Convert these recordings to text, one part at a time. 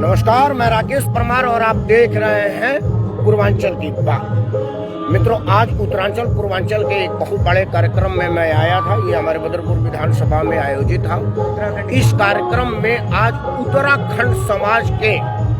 नमस्कार, मैं राकेश परमार और आप देख रहे हैं पूर्वांचल की बात। मित्रों, आज उत्तरांचल पूर्वांचल के एक बहुत बड़े कार्यक्रम में मैं आया था। ये हमारे बदरपुर विधानसभा में आयोजित था। इस कार्यक्रम में आज उत्तराखंड समाज के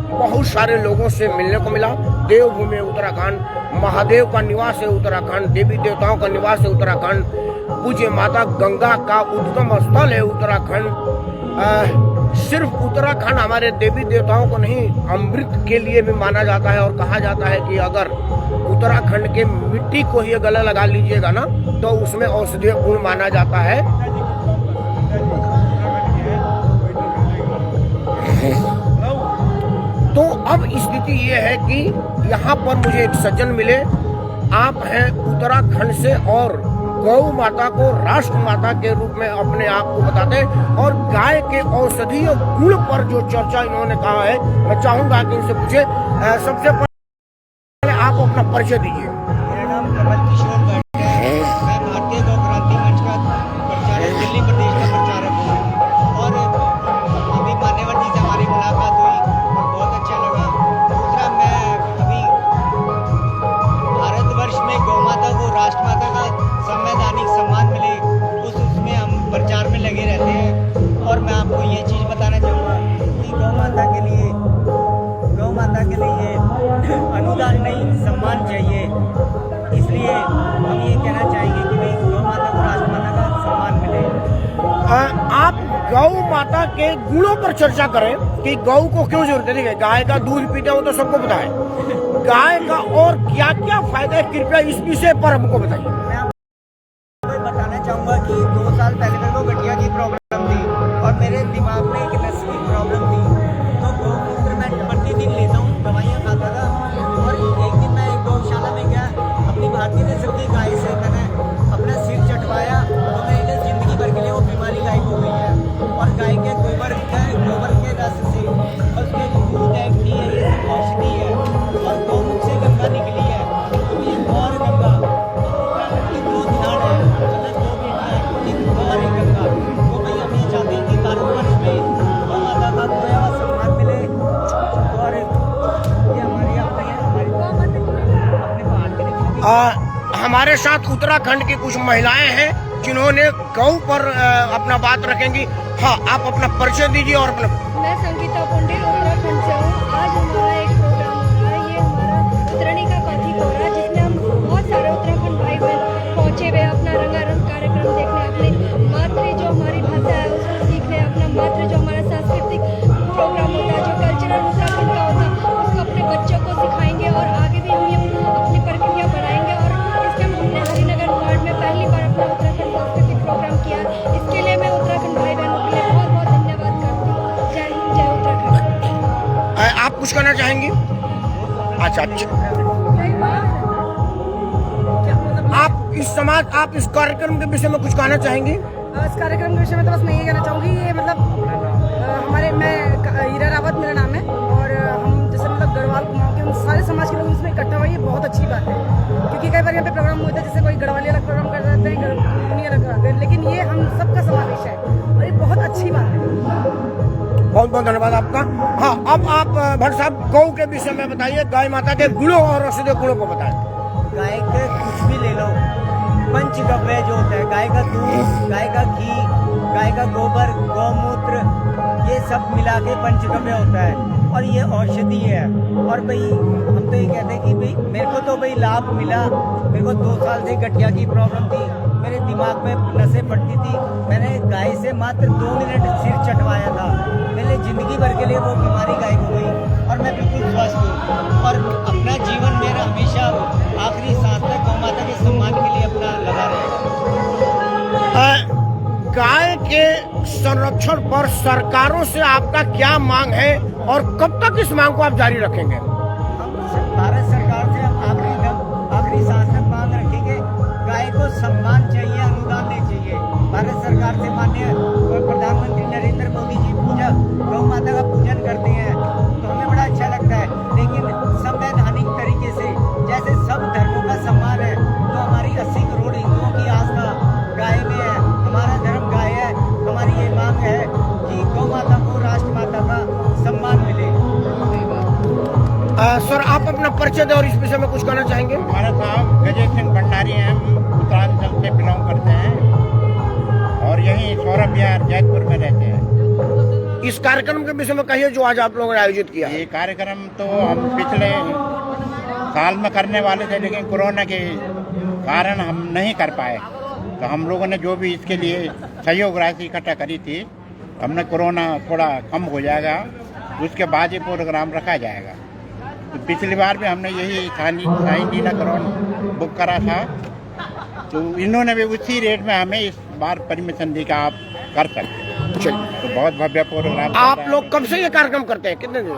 बहुत सारे लोगों से मिलने को मिला। देवभूमि उत्तराखंड, महादेव का निवास है उत्तराखंड, देवी देवताओं का निवास है उत्तराखंड, पूज्य माता गंगा का उद्गम स्थल है उत्तराखंड। सिर्फ उत्तराखंड हमारे देवी देवताओं को नहीं, अमृत के लिए भी माना जाता है और कहा जाता है कि अगर उत्तराखंड के मिट्टी को ही गले लगा लीजिएगा ना तो उसमें औषधीय गुण माना जाता है। तो अब स्थिति ये है कि यहाँ पर मुझे एक सज्जन मिले। आप हैं उत्तराखंड से और गौ माता को राष्ट्र माता के रूप में अपने आप को बताते हैं और गाय के औषधीय गुण पर जो चर्चा इन्होंने कहा है, मैं चाहूंगा कि इनसे पूछे। सबसे पहले आप अपना परिचय दीजिए। मेरा नाम कमल किशोर भट्ट है। मैं भारतीय गौ क्रांति मंच का प्रचारक, दिल्ली प्रदेश का प्रचारक हूँ और अभी मान्यवर जी से हमारी मुलाकात हुई और बहुत अच्छा लगा। दूसरा, मैं अभी भारतवर्ष में गौ माता को राष्ट्र माता का संवैधानिक सम्मान मिले उसमें हम प्रचार में लगे रहते हैं। और मैं आपको ये चीज़ बताना चाहूँगा कि गौ माता के लिए अनुदान नहीं, सम्मान चाहिए। इसलिए हम ये कहना चाहेंगे कि भाई गौ माता को राष्ट्रमाता का सम्मान मिले। आप गौ माता के गुणों पर चर्चा करें कि गौ को क्यों जरूरत है। देखिए, गाय का दूध पीते हो तो सबको पता है, गाय का और क्या क्या फायदा है, कृपया इस विषय पर हमको बताइए। मैं आपको बताना चाहूँगा कि 2 साल पहले मेरे को गठिया की प्रॉब्लम थी और मेरे दिमाग में एक नस की प्रॉब्लम थी। तो गौमूत्र मैं प्रतिदिन लेता हूँ, दवाइयाँ खाता था। और एक दिन मैं गौशाला में गया, अपनी भारतीय नस्ल की गाय से मैंने अपना सिर चटवाया तो मेरे जिंदगी भर के लिए वो बीमारी गायब हो गई है। और गाय के गोबर के रस से और उसके दूध की है, ये सब औषधि है और गौमुख से गंगा निकली है। तो ये और गंगा की 2 ध्यान है, मतलब 2 बेटा है, एक और एक गंगा। तो भाई हम ये चाहते हैं कि भारतवर्ष में गौ माता का खोया हुआ सम्मान मिले। और ये हमारी अपने पहाड़ के हमारे साथ उत्तराखंड की कुछ महिलाएं हैं जिन्होंने गौ पर अपना बात रखेंगी। हाँ, आप अपना परिचय दीजिए। और अपना मैं संगीता पुंडेर उत्तराखंड से हूँ। आज हमारा एक प्रोग्राम हो रहा है, ये हमारा उत्तरायणी का कथी हो रहा है, जिसमें हम बहुत सारे उत्तराखंड भाई बहन पहुँचे हुए अपना रंगारंग कार्यक्रम देखने, अपनी मातृ जो हमारी भाषा है उसको सीखने, अपना मातृ जो हमारा सांस्कृतिक प्रोग्राम होता है, जो कल्चरल उत्तराखंड का होता है, उसको अपने बच्चों को सिखाएंगे और आगे भी हम अपनी प्रक्रिया बढ़ाएंगे। और इसके हमने हरिनगर वार्ड में पहली बार अपना उत्तराखंड सांस्कृतिक प्रोग्राम किया। इसके लिए मैं उत्तराखंड भाई बहनों के लिए बहुत बहुत धन्यवाद करती हूँ। जय हिंद, जय उत्तराखंड। आप कुछ कहना चाहेंगी? अच्छा, आप इस कार्यक्रम के विषय में कुछ कहना चाहेंगी? इस कार्यक्रम के विषय में तो बस मैं ये कहना चाहूँगी, ये मतलब मैं हीरा रावत मेरा नाम है और हम जैसे मतलब गढ़वाल कुमाऊँ के हम सारे समाज के लोग इसमें इकट्ठा हुए, ये बहुत अच्छी बात है। क्योंकि कई बार यहाँ पे प्रोग्राम होता है, जैसे कोई गढ़वाली अलग प्रोग्राम कर देते हैं, गढ़वाली अलग करते हैं, लेकिन ये हम सबका समावेश है और ये बहुत अच्छी बात है। बहुत बहुत धन्यवाद आपका। हाँ, अब आप भट्ट साहब गौ के विषय में बताइए, गाय माता के गुणों और औषधीय गुणों को बताएं। गाय के कुछ भी ले लो, पंचगव्य जो होता है, गाय का दूध, गाय का घी, गाय का गोबर, गौमूत्र, ये सब मिला के पंचगव्य होता है और ये औषधि है। और भाई हम तो ये कहते हैं कि भाई मेरे को तो भाई लाभ मिला। मेरे को 2 साल से गठिया की प्रॉब्लम थी, मेरे दिमाग में नसें फटती थी। मैंने गाय से मात्र 2 मिनट सिर चटवाया था, मेरे जिंदगी भर के लिए वो बीमारी गायब हो गई और मैं बिल्कुल स्वस्थ हूँ। और अपना जीवन मेरा हमेशा आखिरी सांस तक गौ माता के सम्मान के लिए अपना लगा रहेगा। गाय के संरक्षण पर सरकारों से आपका क्या मांग है और कब तक इस मांग को आप जारी रखेंगे? हम भारत सरकार से हम आखिरी सांस तक मांग रखेंगे। गाय को सम्मान चाहिए, अनुदान नहीं चाहिए। भारत सरकार से माननीय प्रधानमंत्री नरेंद्र मोदी जी गौ माता का पूजन करते हैं तो हमें बड़ा अच्छा लगता है। लेकिन संवैधानिक तरीके से जैसे सब धर्मों का सम्मान है, तो हमारी 80 करोड़ हिंदुओं की आस्था गाय में है, हमारा धर्म गाय है। हमारी ये मांग है कि गौ माता को राष्ट्र माता का सम्मान मिले। सर आप अपना परिचय दें और इस विषय में कुछ कहना चाहेंगे? हमारा साहब गजेश सिंह भंडारी हैं, हम उत्तरांचल से बिलोंग करते हैं और यहीं सौरभ विहार जयपुर में रहते हैं। इस कार्यक्रम के विषय में कहिए जो आज आप लोगों ने आयोजित किया है। ये कार्यक्रम तो हम पिछले साल में करने वाले थे, लेकिन कोरोना के कारण हम नहीं कर पाए। तो हम लोगों ने जो भी इसके लिए सहयोग राशि इकट्ठा करी थी, हमने कोरोना थोड़ा कम हो जाएगा उसके बाद ये प्रोग्राम रखा जाएगा। तो पिछली बार भी हमने यही साई नीला करोड़ बुक करा था, तो इन्होंने भी उसी रेट में हमें इस बार परमिशन दी कि आप कर सकते हैं। चलिए, तो बहुत भव्य प्रोग्राम आप लोग कब से ये कार्यक्रम करते हैं? कितने दिन?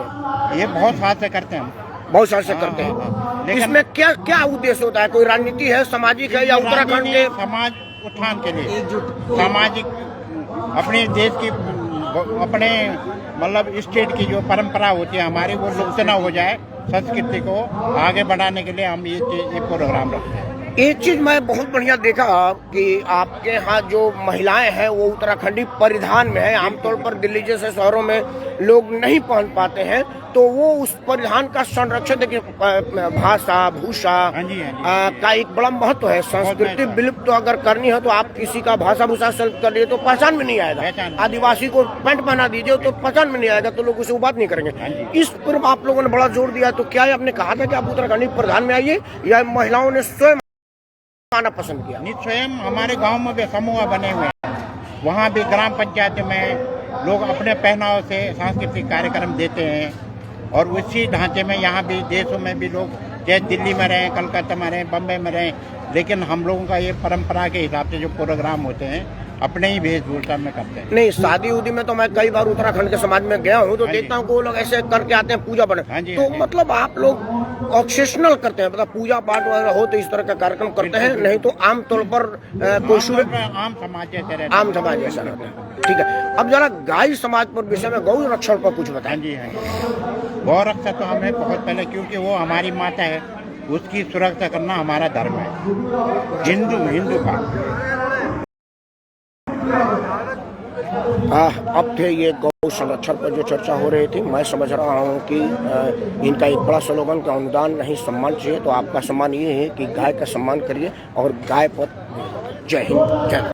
ये बहुत साल से करते हैं हम। बहुत साल से करते हैं। लेकिन इसमें क्या क्या उद्देश्य होता है? कोई राजनीति है, सामाजिक है, या उत्तराखंड के समाज उत्थान के लिए सामाजिक अपने देश की अपने मतलब स्टेट की जो परंपरा होती है हमारी, वो लुप्त न हो जाए, संस्कृति को आगे बढ़ाने के लिए हम ये प्रोग्राम रखते हैं। एक चीज मैं बहुत बढ़िया देखा कि आपके यहाँ जो महिलाएं हैं वो उत्तराखंडी परिधान में है। आमतौर पर दिल्ली जैसे शहरों में लोग नहीं पहन पाते हैं, तो वो उस परिधान का संरक्षण, देखिए भाषा भूषा हाँ जी, हाँ जी। का एक बड़ा महत्व है। संस्कृति विलुप्त तो अगर करनी है तो आप किसी का भाषा भूषा सेलेक्ट कर लिए तो पहचान में नहीं आएगा। आदिवासी को पैंट पहना दीजिए तो पहचान में नहीं आएगा, तो लोग उसे बात नहीं करेंगे। इस पर आप लोगों ने बड़ा जोर दिया, तो क्या आपने कहा था कि आप उत्तराखंडी परिधान में आइए, या महिलाओं ने स्वयं आना पसंद किया? स्वयं हमारे गांव में भी समूह बने हुए हैं, वहाँ भी ग्राम पंचायत में लोग अपने पहनाव से सांस्कृतिक कार्यक्रम देते हैं, और उसी ढांचे में यहाँ भी देशों में भी लोग, चाहे दिल्ली में रहें, कलकत्ता में रहें, बम्बई में रहें, लेकिन हम लोगों का ये परंपरा के हिसाब से जो प्रोग्राम होते हैं अपने ही वेशभूषा में करते हैं। नहीं, शादी उदी में तो मैं कई बार उत्तराखंड के समाज में गया हूँ, तो देखता हूँ कि वो लोग ऐसे करके आते हैं पूजा पाठ। तो मतलब आप लोग ऑक्सेशनल करते हैं, मतलब पूजा पाठ वगैरह हो तो इस तरह का कार्यक्रम करते हैं, नहीं तो आमतौर पर कोई आम समाज जैसे रहते हैं। आम समाज जैसा रहता है। ठीक है, अब जरा गाय समाज पर विषय में गौ रक्षण पर कुछ बताएं। हाँ जी, हाँ जी। गौ रक्षा तो हमें बहुत पहले, क्योंकि वो हमारी माता है, उसकी सुरक्षा करना हमारा धर्म है, हिंदू का। अब थे ये गौ संरक्षण पर जो चर्चा हो रही थी। मैं समझ रहा हूँ कि इनका एक बड़ा स्लोगन का अनुदान नहीं सम्मान चाहिए, तो आपका सम्मान ये है कि गाय का सम्मान करिए और गाय पर। जय हिंद, जय।